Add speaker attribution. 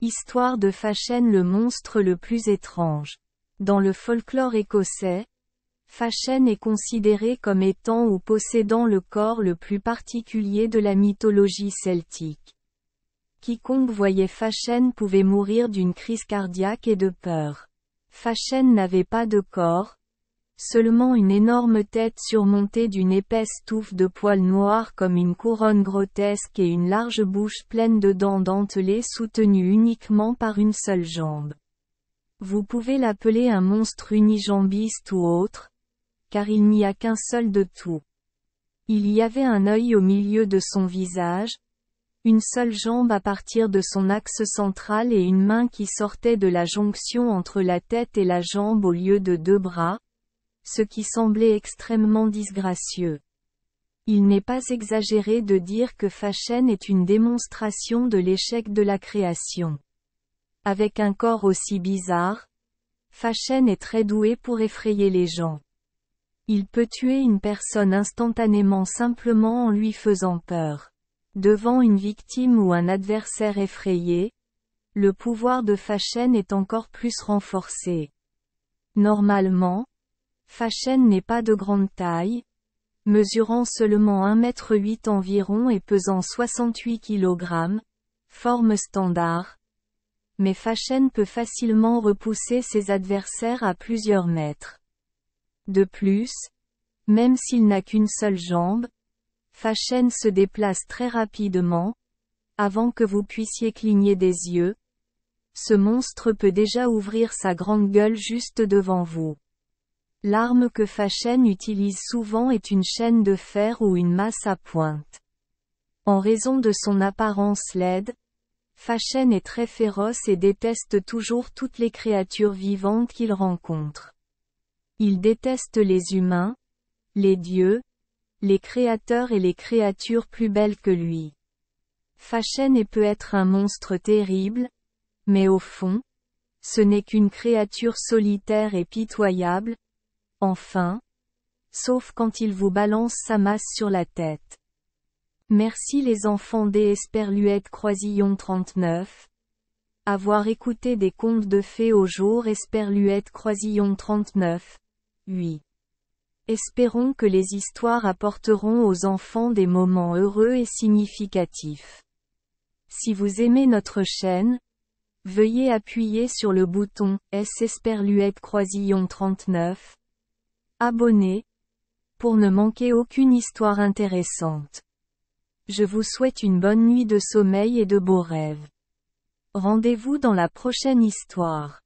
Speaker 1: Histoire de Fashen, le monstre le plus étrange. Dans le folklore écossais, Fashen est considéré comme étant ou possédant le corps le plus particulier de la mythologie celtique. Quiconque voyait Fashen pouvait mourir d'une crise cardiaque et de peur. Fashen n'avait pas de corps, seulement une énorme tête surmontée d'une épaisse touffe de poils noirs comme une couronne grotesque et une large bouche pleine de dents dentelées soutenues uniquement par une seule jambe. Vous pouvez l'appeler un monstre unijambiste ou autre, car il n'y a qu'un seul de tout. Il y avait un œil au milieu de son visage, une seule jambe à partir de son axe central et une main qui sortait de la jonction entre la tête et la jambe au lieu de deux bras, ce qui semblait extrêmement disgracieux. Il n'est pas exagéré de dire que Fashen est une démonstration de l'échec de la création. Avec un corps aussi bizarre, Fashen est très doué pour effrayer les gens. Il peut tuer une personne instantanément simplement en lui faisant peur. Devant une victime ou un adversaire effrayé, le pouvoir de Fashen est encore plus renforcé. Normalement, Fashen n'est pas de grande taille, mesurant seulement 1,8 m environ et pesant 68 kg, forme standard. Mais Fashen peut facilement repousser ses adversaires à plusieurs mètres. De plus, même s'il n'a qu'une seule jambe, Fashen se déplace très rapidement, avant que vous puissiez cligner des yeux. Ce monstre peut déjà ouvrir sa grande gueule juste devant vous. L'arme que Fashen utilise souvent est une chaîne de fer ou une masse à pointe. En raison de son apparence laide, Fashen est très féroce et déteste toujours toutes les créatures vivantes qu'il rencontre. Il déteste les humains, les dieux, les créateurs et les créatures plus belles que lui. Fashen peut être un monstre terrible, mais au fond, ce n'est qu'une créature solitaire et pitoyable, enfin, sauf quand il vous balance sa masse sur la tête. Merci les enfants des Esperluette Croisillon 39. Avoir écouté des contes de fées au jour Esperluette Croisillon 39. 8. Espérons que les histoires apporteront aux enfants des moments heureux et significatifs. Si vous aimez notre chaîne, veuillez appuyer sur le bouton S Esperluette Croisillon 39. Abonnez, pour ne manquer aucune histoire intéressante. Je vous souhaite une bonne nuit de sommeil et de beaux rêves. Rendez-vous dans la prochaine histoire.